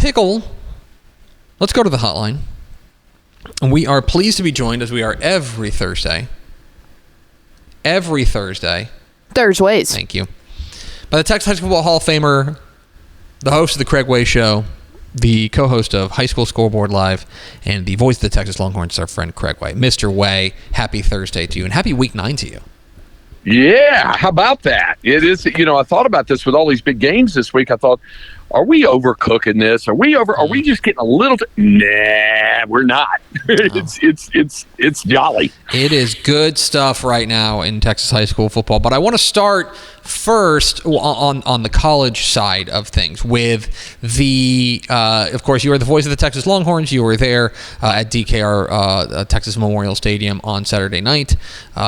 Pickle, let's go to the hotline. We are pleased to be joined, as we are every Thursday. Every Thursday. Thursdays. Thank you. By the Texas High School Football Hall of Famer, the host of the Craig Way Show, the co-host of High School Scoreboard Live, and the voice of the Texas Longhorns, our friend Craig Way. Mr. Way, happy Thursday to you, and happy Week 9 to you. Yeah, how about that? It is, I thought about this with all these big games this week. I thought, are we overcooking this? Are we just getting a little nah, we're not. It's jolly. It is good stuff right now in Texas high school football. But I want to start first on the college side of things with the, of course, you were the voice of the Texas Longhorns. You were there at DKR Texas Memorial Stadium on Saturday night.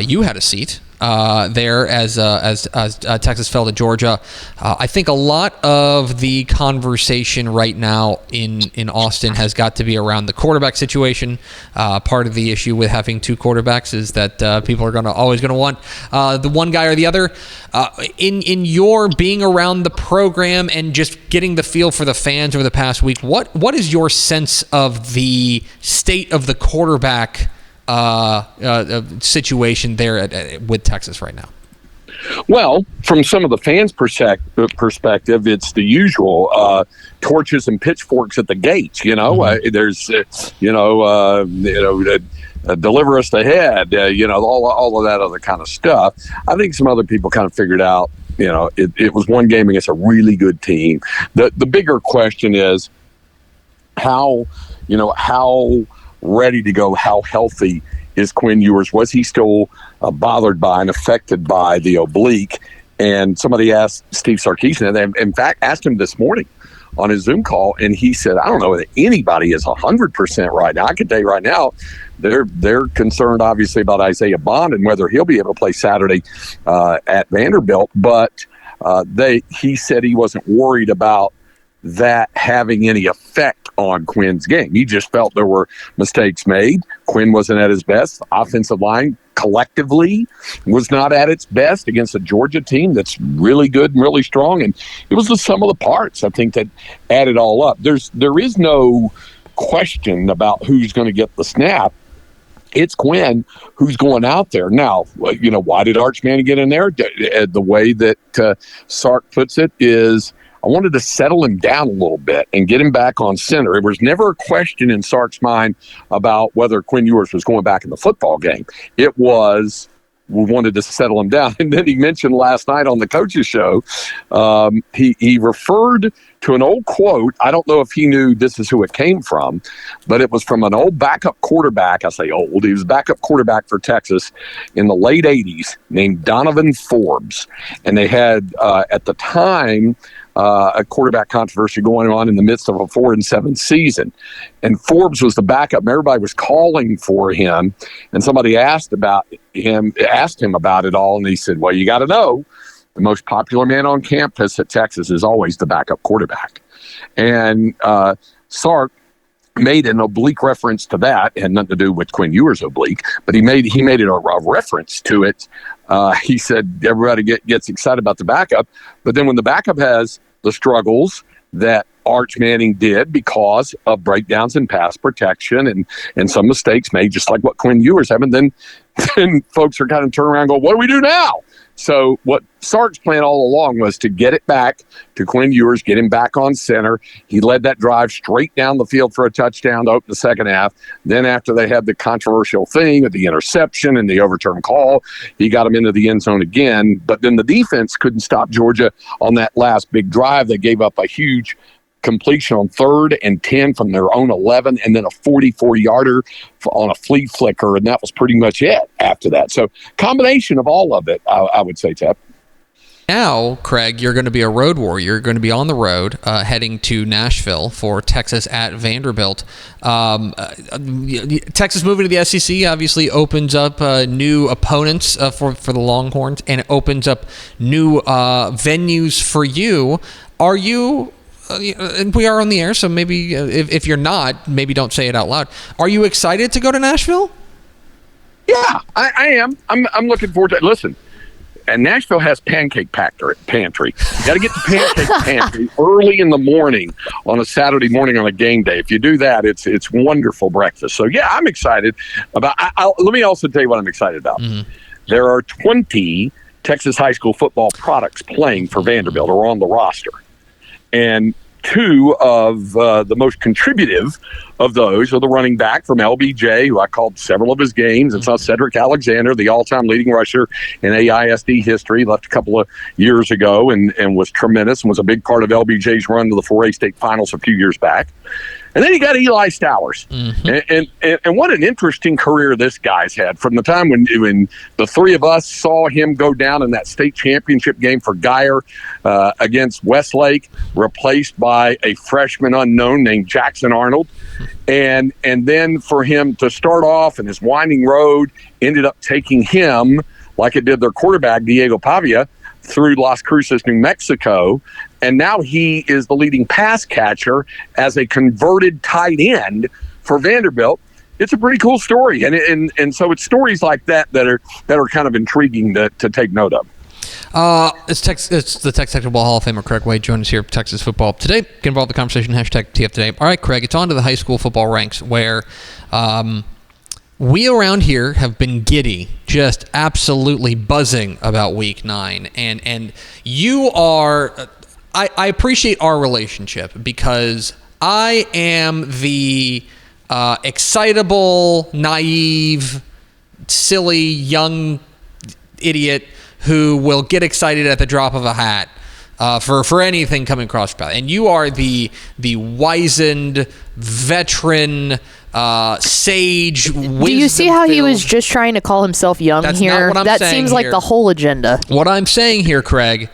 You had a seat there as Texas fell to Georgia. I think a lot of the conversation right now in Austin has got to be around the quarterback situation. Part of the issue with having two quarterbacks is that people are always going to want the one guy or the other. In your being around the program and just getting the feel for the fans over the past week, what is your sense of the state of the quarterback situation there with Texas right now? Well, from some of the fans' perspective, it's the usual torches and pitchforks at the gates. There's deliver us the head. All of that other kind of stuff. I think some other people kind of figured out. It was one game against a really good team. The bigger question is how ready to go, how healthy is Quinn Ewers? Was he still bothered by and affected by the oblique? And somebody asked Steve Sarkisian, and they, in fact, asked him this morning on his Zoom call, and he said, I don't know that anybody is 100% right now. I can tell you right now, they're concerned, obviously, about Isaiah Bond and whether he'll be able to play Saturday at Vanderbilt. But he said he wasn't worried about that having any effect on Quinn's game. He just felt there were mistakes made. Quinn wasn't at his best. Offensive line collectively was not at its best against a Georgia team that's really good and really strong. And it was the sum of the parts, I think, that added all up. There is no question about who's going to get the snap. It's Quinn who's going out there. Now, why did Arch Manning get in there? The way that Sark puts it is, I wanted to settle him down a little bit and get him back on center. It was never a question in Sark's mind about whether Quinn Ewers was going back in the football game. It was, we wanted to settle him down. And then he mentioned last night on the coach's show, he referred to an old quote. I don't know if he knew this is who it came from, but it was from an old backup quarterback. I say old. He was a backup quarterback for Texas in the late 80s named Donovan Forbes. And they had, at the time, a quarterback controversy going on in the midst of a 4-7 season. And Forbes was the backup, and everybody was calling for him. And somebody asked him about it all, and he said, well, you got to know, the most popular man on campus at Texas is always the backup quarterback. And Sark made an oblique reference to that. It had nothing to do with Quinn Ewers' oblique, but he made it a reference to it. He said everybody gets excited about the backup, but then when the backup has the struggles that Arch Manning did because of breakdowns in pass protection and some mistakes made, just like what Quinn Ewers had, and then folks are kind of turning around and go, what do we do now? So what Sark's plan all along was to get it back to Quinn Ewers, get him back on center. He led that drive straight down the field for a touchdown to open the second half. Then after they had the controversial thing with the interception and the overturned call, he got him into the end zone again. But then the defense couldn't stop Georgia on that last big drive. They gave up a huge completion on 3rd and 10 from their own 11, and then a 44-yarder on a flea flicker, and that was pretty much it after that. So combination of all of it, I would say, Tep. Now, Craig, you're going to be a road warrior. You're going to be on the road heading to Nashville for Texas at Vanderbilt. Texas moving to the SEC obviously opens up new opponents for the Longhorns, and it opens up new venues for you. Are you... and we are on the air, so maybe if you're not, maybe don't say it out loud. Are you excited to go to Nashville? Yeah, I am. I'm looking forward to it. Listen, and Nashville has pancake pantry. You got to get to pancake pantry early in the morning on a Saturday morning on a game day. If you do that, it's wonderful breakfast. So yeah, I'm excited about. Let me also tell you what I'm excited about. Mm-hmm. There are 20 Texas high school football products playing for Vanderbilt or on the roster, and two of the most contributive of those are the running back from LBJ, who I called several of his games. It's not Cedric Alexander, the all-time leading rusher in AISD history, left a couple of years ago and was tremendous and was a big part of LBJ's run to the 4A state finals a few years back. And then you got Eli Stowers. Mm-hmm. And what an interesting career this guy's had from the time when the three of us saw him go down in that state championship game for Geyer against Westlake, replaced by a freshman unknown named Jackson Arnold. And then for him to start off in his winding road, ended up taking him, like it did their quarterback, Diego Pavia, through Las Cruces, New Mexico, and now he is the leading pass catcher as a converted tight end for Vanderbilt. It's a pretty cool story, and so it's stories like that are kind of intriguing to take note of. It's the Texas Football Hall of Famer Craig Wade joining us here at Texas Football Today. Get involved in the conversation, hashtag TF Today. All right, Craig, it's on to the high school football ranks where we around here have been giddy, just absolutely buzzing about Week 9. And you are, I appreciate our relationship because I am the excitable, naive, silly, young idiot who will get excited at the drop of a hat for anything coming across your path. And you are the wizened, veteran, sage, wisdom. Do you see how he was just trying to call himself young? That's here? Not what I'm that saying seems here. like the whole agenda. What I'm saying here, Craig,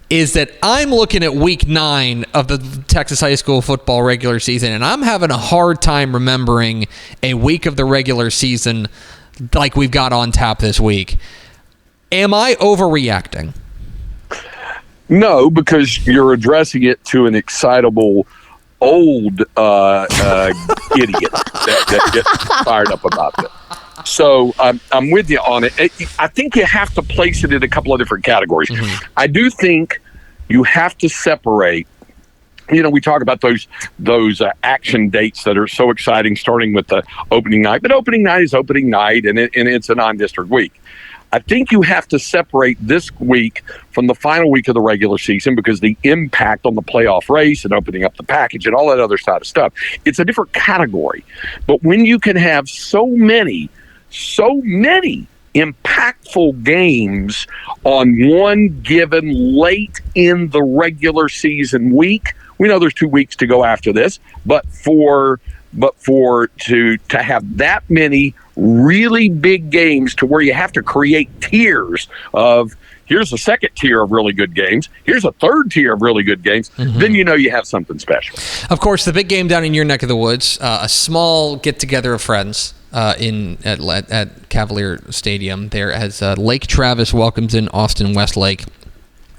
is that I'm looking at Week 9 of the Texas high school football regular season, and I'm having a hard time remembering a week of the regular season like we've got on tap this week. Am I overreacting? No, because you're addressing it to an excitable old idiot that gets fired up about it. So I'm with you on it. I think you have to place it in a couple of different categories. Mm-hmm. I do think you have to separate. We talk about those action dates that are so exciting, starting with the opening night. But opening night is opening night, and it's a non-district week. I think you have to separate this week from the final week of the regular season because the impact on the playoff race and opening up the package and all that other side of stuff, it's a different category. But when you can have so many impactful games on one given late in the regular season week, we know there's 2 weeks to go after this, but to have that many really big games to where you have to create tiers of here's a second tier of really good games, here's a third tier of really good games, then you have something special. Of course, the big game down in your neck of the woods, a small get-together of friends at Cavalier Stadium there as Lake Travis welcomes in Austin Westlake.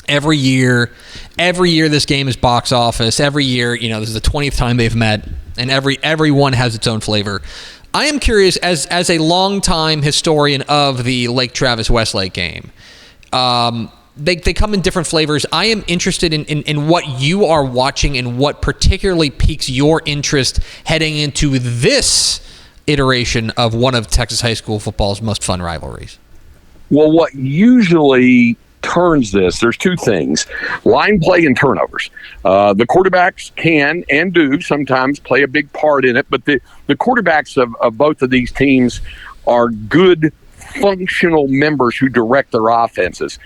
Every year this game is box office. Every year, this is the 20th time they've met, and everyone has its own flavor. I am curious, as a longtime historian of the Lake Travis Westlake game, they come in different flavors. I am interested in what you are watching and what particularly piques your interest heading into this iteration of one of Texas high school football's most fun rivalries. Well, what usually turns this, there's two things: line play and turnovers. The quarterbacks can and do sometimes play a big part in it, but the quarterbacks of both of these teams are good functional members who direct their offenses,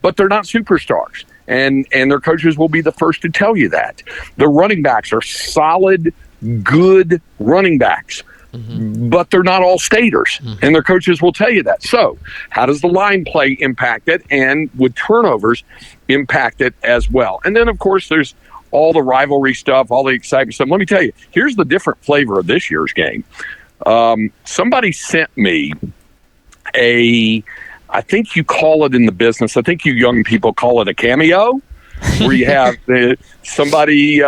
but they're not superstars, and their coaches will be the first to tell you that. The running backs are solid, good running backs. But they're not all staters, and their coaches will tell you that. So how does the line play impact it, and would turnovers impact it as well? And then, of course, there's all the rivalry stuff, all the excitement stuff. Let me tell you, here's the different flavor of this year's game. Somebody sent me I think you call it in the business, I think you young people call it a cameo. where you have somebody,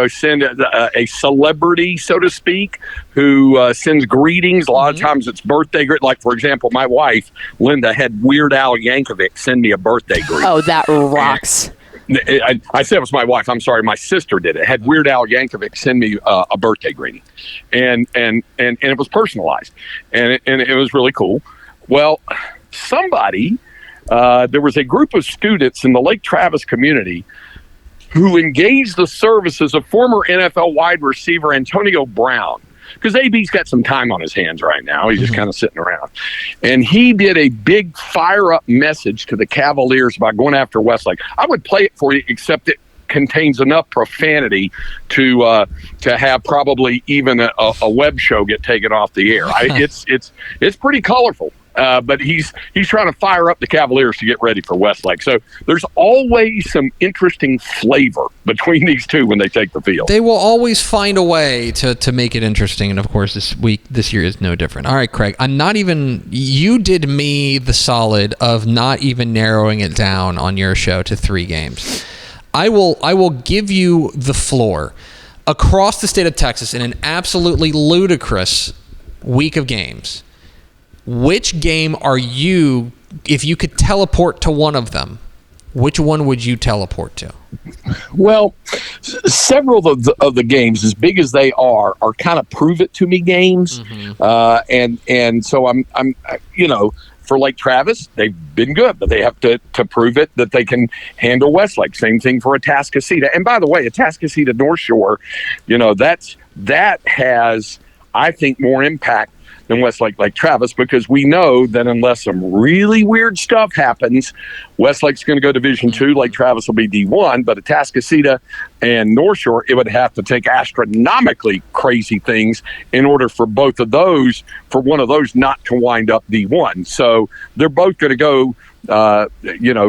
send a celebrity, so to speak, who sends greetings. A lot of times it's birthday. Like, for example, my wife, Linda, had Weird Al Yankovic send me a birthday greeting. Oh, that rocks. I said it was my wife. I'm sorry, my sister did it. Had Weird Al Yankovic send me a birthday greeting, and it was personalized, and it was really cool. Well, there was a group of students in the Lake Travis community who engaged the services of former NFL wide receiver Antonio Brown. Because AB's got some time on his hands right now. He's just kind of sitting around. And he did a big fire-up message to the Cavaliers about going after Westlake. I would play it for you, except it contains enough profanity to have probably even a web show get taken off the air. It's pretty colorful. But he's trying to fire up the Cavaliers to get ready for Westlake. So there's always some interesting flavor between these two when they take the field. They will always find a way to make it interesting, and of course this year is no different. All right, Craig, you did me the solid of not even narrowing it down on your show to 3 games. I will give you the floor. Across the state of Texas in an absolutely ludicrous week of games, which game are you, if you could teleport to one of them, which one would you teleport to? Well, several of the games, as big as they are kind of prove it to me games. And so I'm for Lake Travis, they've been good, but they have to prove it that they can handle Westlake. Same thing for Atascocita. And by the way, Atascocita North Shore, that has, I think, more impact than Westlake Lake Travis, because we know that unless some really weird stuff happens, Westlake's going to go Division II, Lake Travis will be D1, but Atascocita and North Shore, it would have to take astronomically crazy things in order for one of those not to wind up D1. So they're both going to go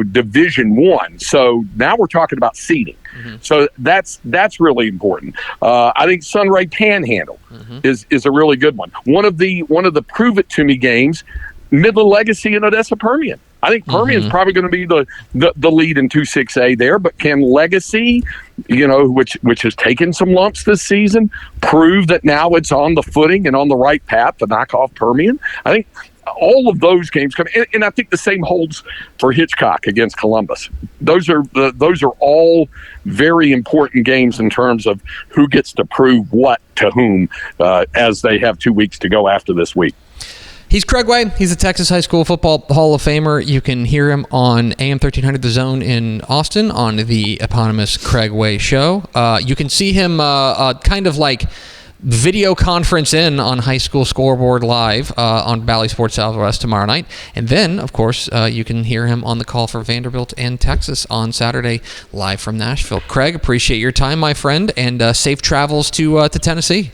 Division I. So now we're talking about seeding. So that's really important. I think Sunray Panhandle is a really good one. One of the prove it to me games, Midland Legacy and Odessa Permian. I think Permian's probably going to be the lead in 2-6A there, but can Legacy, which has taken some lumps this season, prove that now it's on the footing and on the right path to knock off Permian? I think all of those games come, and I think the same holds for Hitchcock against Columbus. Those are all very important games in terms of who gets to prove what to whom as they have 2 weeks to go after this week. He's Craig Way. He's a Texas High School Football Hall of Famer. You can hear him on AM 1300 The Zone in Austin on the eponymous Craig Way Show. You can see him kind of like video conference in on High School Scoreboard Live on Bally Sports Southwest tomorrow night. And then, of course, you can hear him on the call for Vanderbilt and Texas on Saturday, live from Nashville. Craig, appreciate your time, my friend, and safe travels to Tennessee.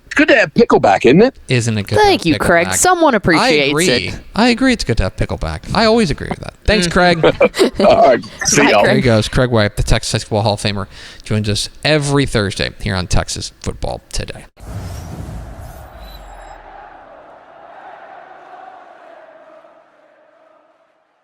It's good to have pickleback, isn't it? Isn't it good? Thank you, Craig. Someone appreciates it. I agree. It's good to have pickleback. I always agree with that. Thanks, Craig. All right. See y'all. There he goes. Craig White, the Texas High School Hall of Famer, joins us every Thursday here on Texas Football Today.